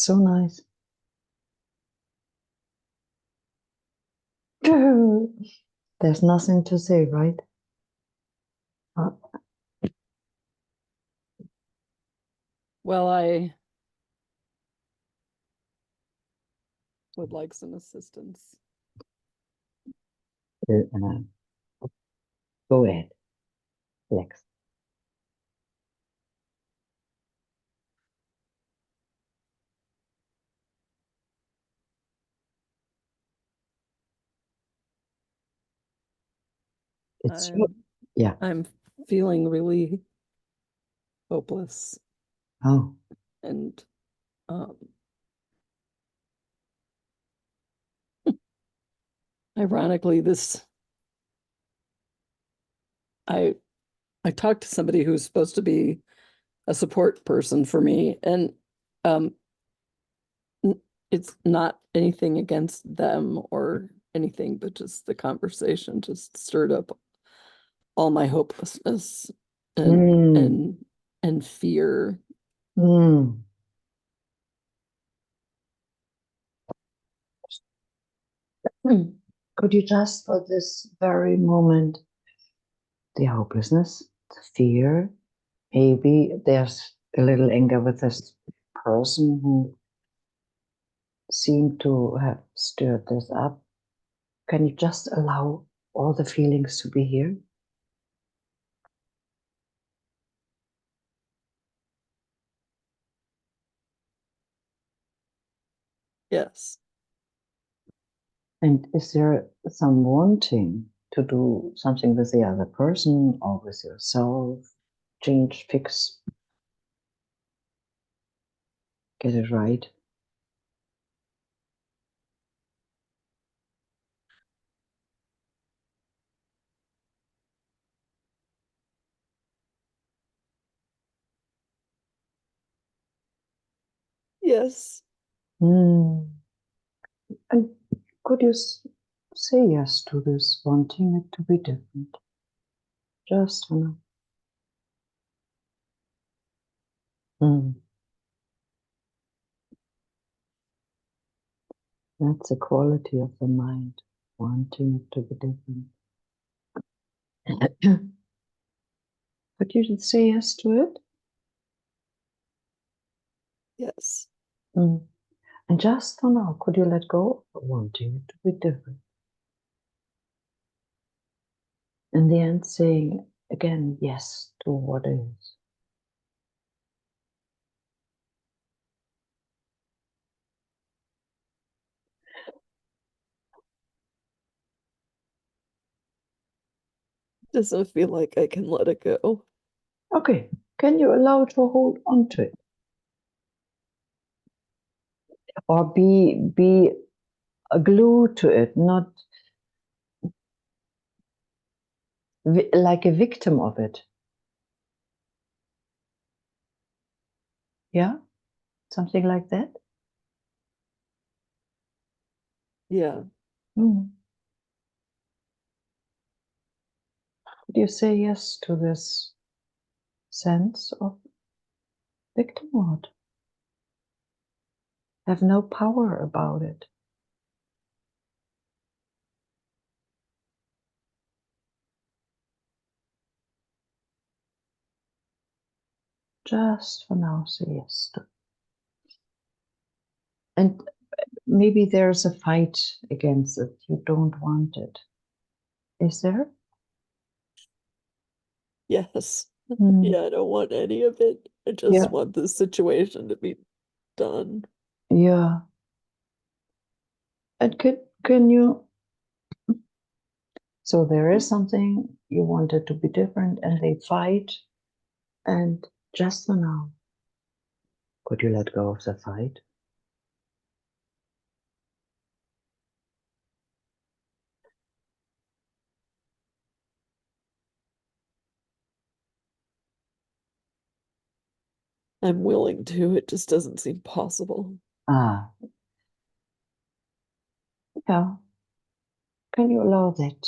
So nice. There's nothing to say, right? Uh, Well, I would like some assistance. and go ahead, Lex. It's your, I'm yeah. I'm feeling really hopeless Oh, and um ironically this I I talked to somebody who's supposed to be a support person for me, and um it's not anything against them or anything, but just the conversation just stirred up all my hopelessness and mm, and and fear. mm. Hmm. Could you just, for this very moment, the hopelessness, the fear, maybe there's a little anger with this person who seemed to have stirred this up. Can you just allow all the feelings to be here? Yes. And is there some wanting to do something with the other person or with yourself? Change, fix, get it right? Yes. Hmm. And could you say yes to this, wanting it to be different? Just for now. Hmm. That's the quality of the mind, wanting it to be different. But you should say yes to it. Yes. Hmm. And just for now, could you let go of wanting it to be different? In the end, saying again yes to what is. Doesn't feel like I can let it go. Okay, can you allow to hold on to it? Or be glued to it, not like a victim of it. Yeah, something like that. Yeah. Mm. Would you say yes to this sense of victimhood? Have no power about it. Just for now, say yes to. And maybe there's a fight against it. You don't want it. Is there? Yes. Mm. Yeah, I don't want any of it. I just Yeah, want this situation to be done. yeah. And can you? So there is something you wanted to be different, and they fight. And just for now, could you let go of the fight? I'm willing to. It just doesn't seem possible. Ah, yeah. Can you allow that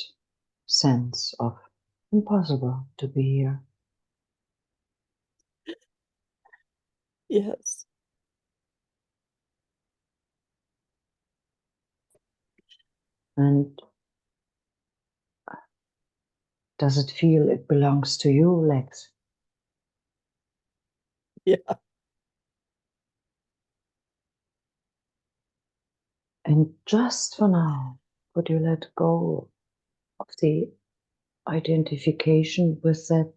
sense of impossible to be here? Yes. And does it feel it belongs to you, Lex? Yeah. And just for now, would you let go of the identification with that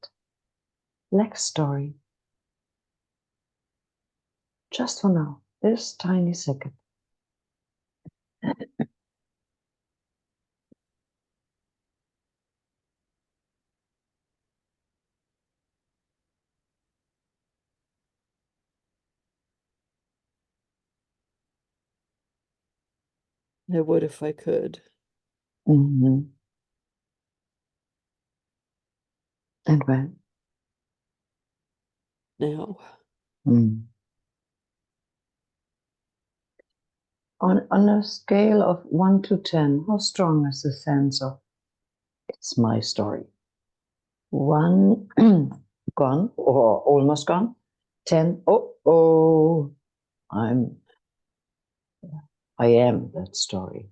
Lex story? Just for now, this tiny second. I would if I could. Mm-hmm. And when? Now. Mm. On a scale of 1 to 10, how strong is the sense of it's my story? 1, gone or almost gone. 10, oh, I am that story.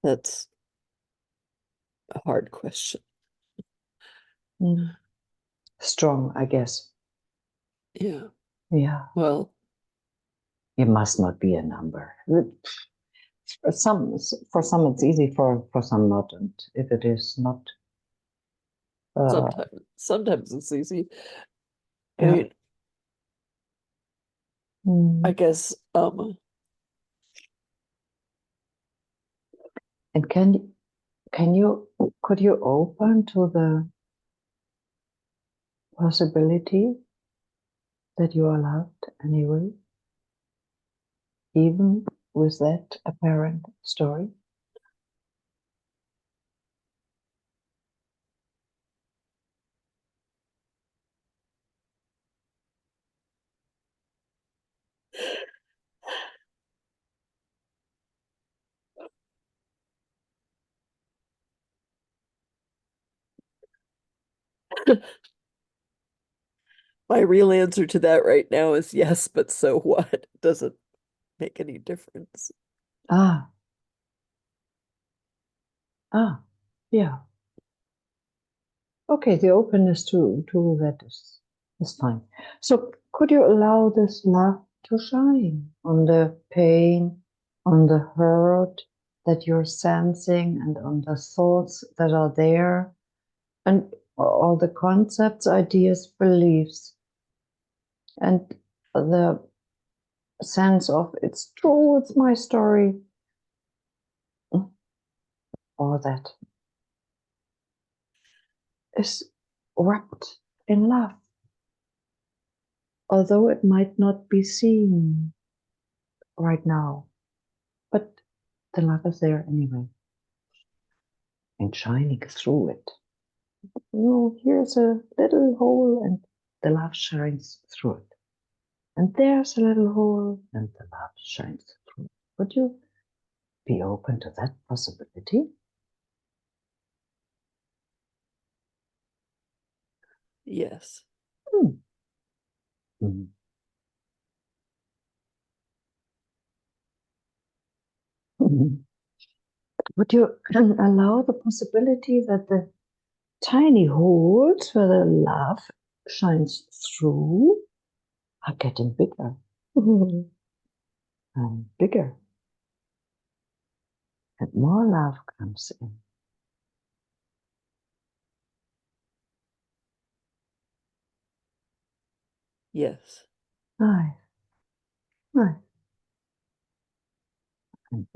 That's a hard question. Strong, I guess. Yeah. Yeah. Well, It must not be a number. For some it's easy, for some not. And if it is not, sometimes it's easy. I yeah. mean, I guess And could you open to the possibility that you are loved anyway, even with that apparent story? my real answer to that right now is yes, but so what? It doesn't make any difference. Ah, yeah. Okay, the openness to that is fine. So could you allow this love to shine on the pain, on the hurt that you're sensing, and on the thoughts that are there, and all the concepts, ideas, beliefs, and the sense of it's true, it's my story, all that is wrapped in love, although it might not be seen right now, but the love is there anyway and shining through it. Here's a little hole and the love shines through it. And there's a little hole and the love shines through it. Would you be open to that possibility? Yes. Mm. Would you allow the possibility that the tiny holes where the love shines through are getting bigger and bigger, and more love comes in? Yes. Nice, nice. And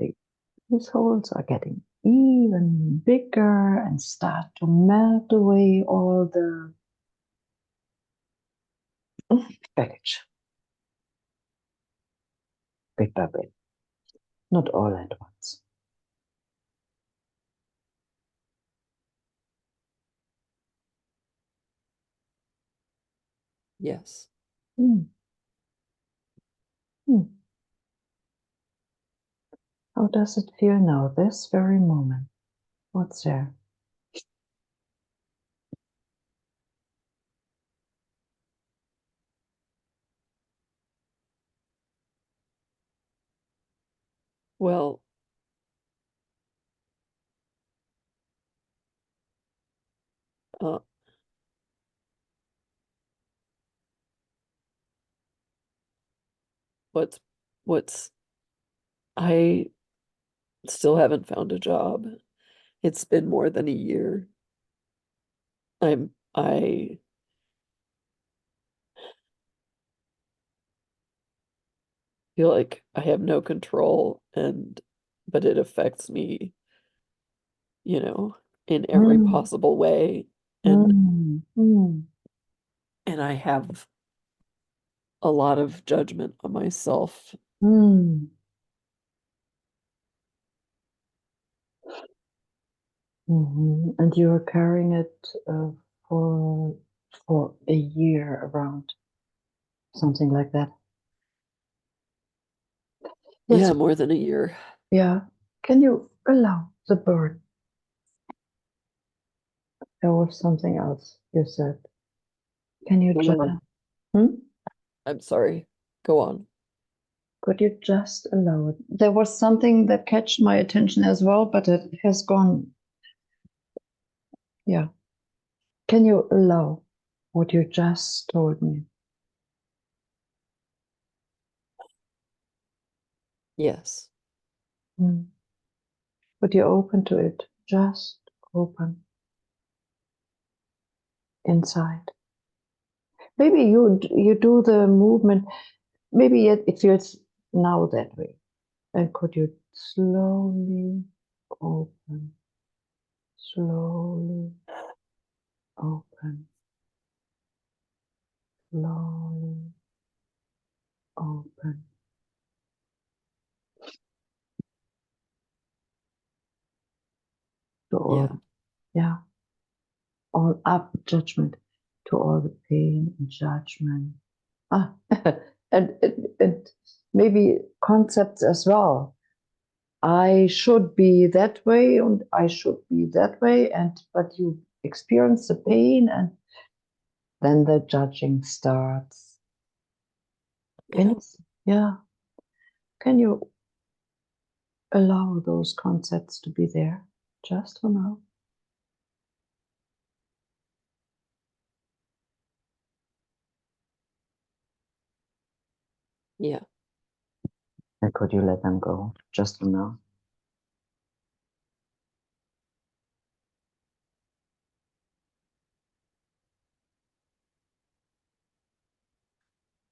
these holes are getting even bigger and start to melt away all the baggage, bit by bit, not all at once. Yes. Mm. Mm. How does it feel now, this very moment? What's there? Well, uh, what's what's I still haven't found a job. It's been more than a year. I feel like I have no control, but it affects me, in every Mm, possible way. And mm, mm, and I have a lot of judgment on myself. mm, And you are carrying it for for a year around, something like that. Yes, Yeah, more than a year. yeah. Can you allow the bird? There was something else you said. Can you just, hmm? I'm sorry. Go on. Could you just allow it? There was something that catched my attention as well, but it has gone. Yeah. Can you allow what you just told me? Yes. Hmm. But you're open to it. Just open inside. Maybe you do the movement. Maybe it feels now that way. And could you slowly open, slowly open, slowly open. To Yeah. all, yeah, all up judgment, to all the pain and judgment. Ah, and maybe concepts as well. I should be that way and I should be that way, and but you experience the pain and then the judging starts. Can Yeah. you, yeah, can you allow those concepts to be there just for now? Yeah. And could you let them go just for now?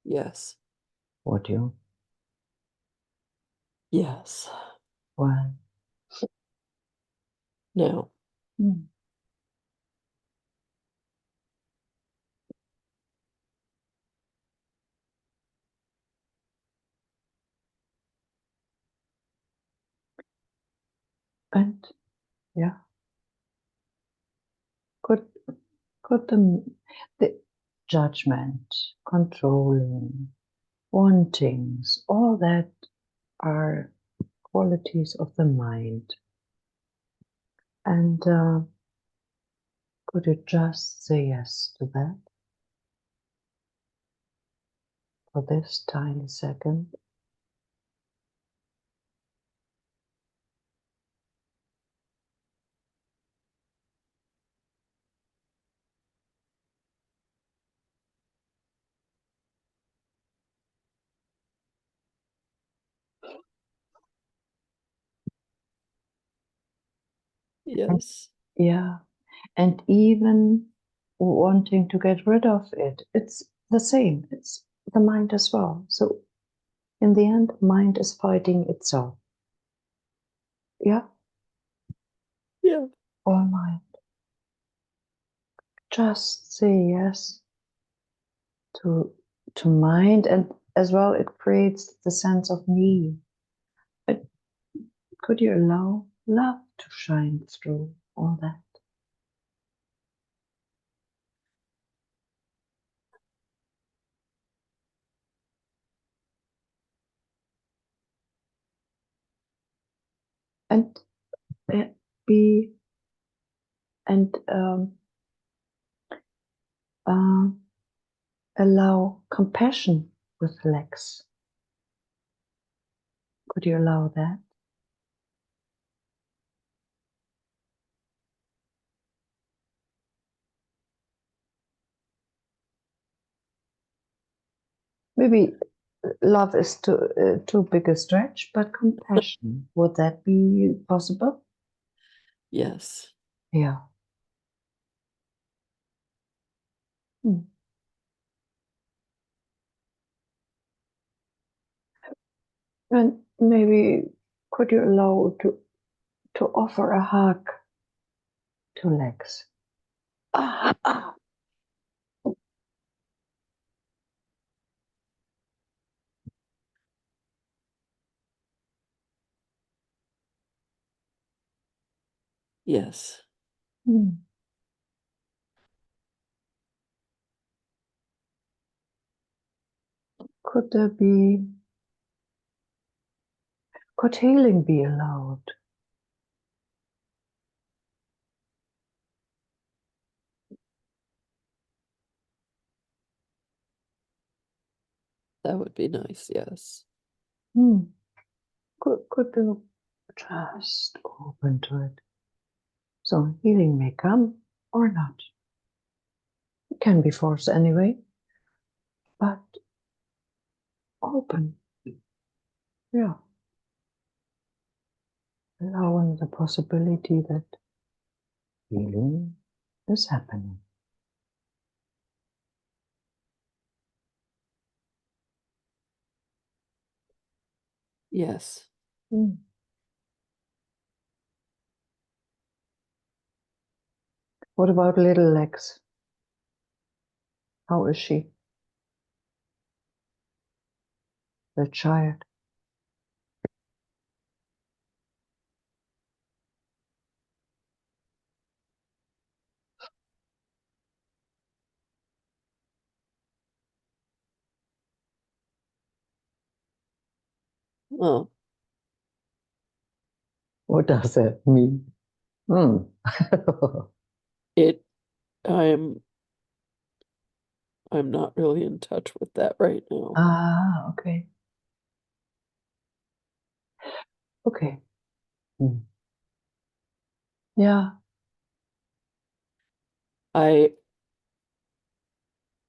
Yes. Would you? Yes. Well, Now. hmm. And yeah, could could the judgment, controlling, wantings, all that are qualities of the mind. And could you just say yes to that for this tiny second? Yes. Yeah. And even wanting to get rid of it, it's the same. It's the mind as well. So in the end, mind is fighting itself. Yeah, Yeah. all mind. Just say yes to mind, and as well it creates the sense of me. But could you allow love to shine through all that? And be and uh, allow compassion with Lex. Could you allow that? maybe love is too big a stretch, but compassion, would that be possible? Yes. Yeah. Hmm. And maybe could you allow to offer a hug to Lex? Ah, ah. Yes. Hmm. Could there be, could healing be allowed? That would be nice. Yes. Hmm. Could you just open to it? So healing may come or not. It can be forced anyway, but open. Yeah. Allowing the possibility that healing is happening. Yes. Hmm. What about little Lex? How is she? The child. Oh, What does that mean? Hmm. it, I'm, I'm not really in touch with that right now. Ah, okay. Okay. Hmm. Yeah.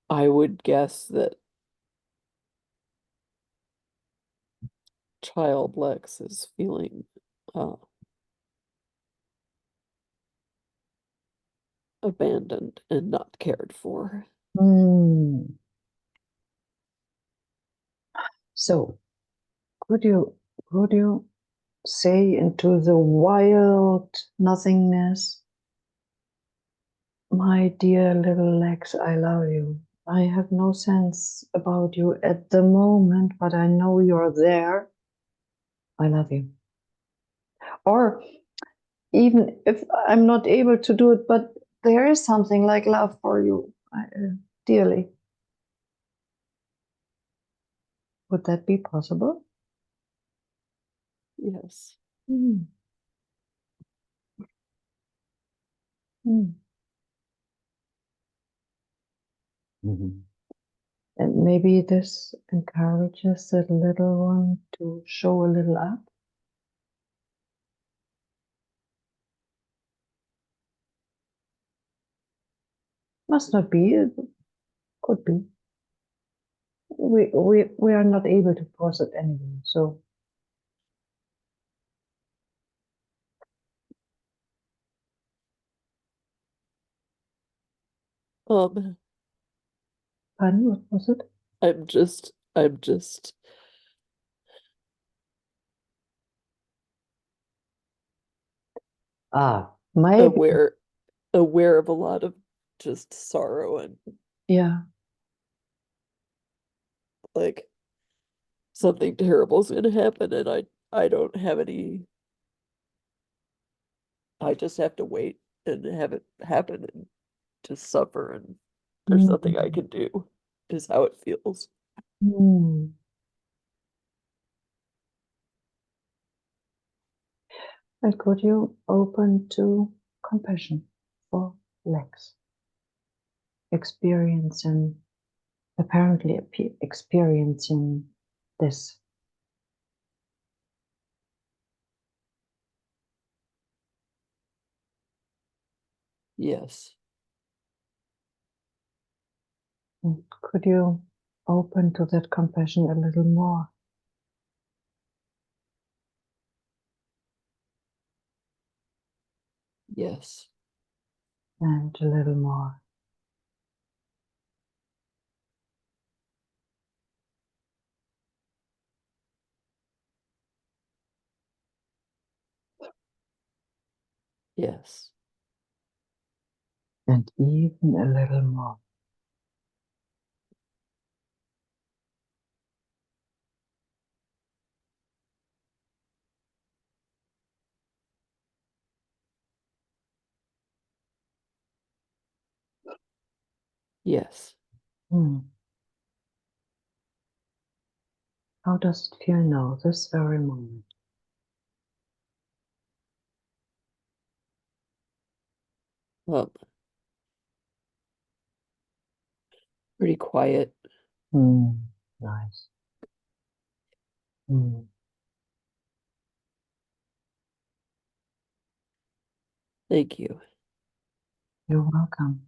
I would guess that child Lex is feeling uh, abandoned and not cared for. Hmm. So could you say into the wild nothingness, my dear little Lex, I love you. I have no sense about you at the moment, but I know you're there. I love you. Or even if I'm not able to do it, but there is something like love for you dearly. Would that be possible? Yes. Hmm. Hmm. Mhm. And maybe this encourages the little one to show a little up. Must not be, it could be. We are not able to force it anyway. So, Um, pardon, what was it? I'm just Ah, maybe. aware of a lot of just sorrow and Yeah. like something terrible is gonna happen and I don't have any. I just have to wait and have it happen and just suffer and there's nothing I Mm. can do is how it feels. Mm. And could you open to compassion for Lex, experiencing, apparently experiencing this? Yes. Could you open to that compassion a little more. Yes. And a little more. Yes. And even a little more. Yes. Hmm. How does it feel now, this very moment? Well, pretty quiet. Nice. Hmm. Thank you. You're welcome.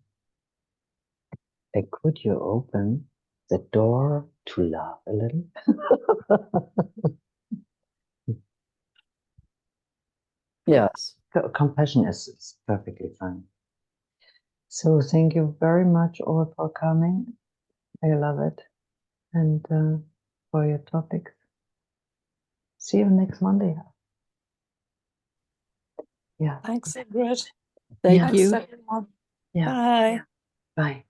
Could you open the door to love a little? Yeah, Yes. compassion is perfectly fine. So thank you very much all for coming. I love it. And for your topics. See you next Monday. Yeah. Thanks, Ingrid. Thank Yeah. Thanks, you. everyone. Yeah. Bye. Bye.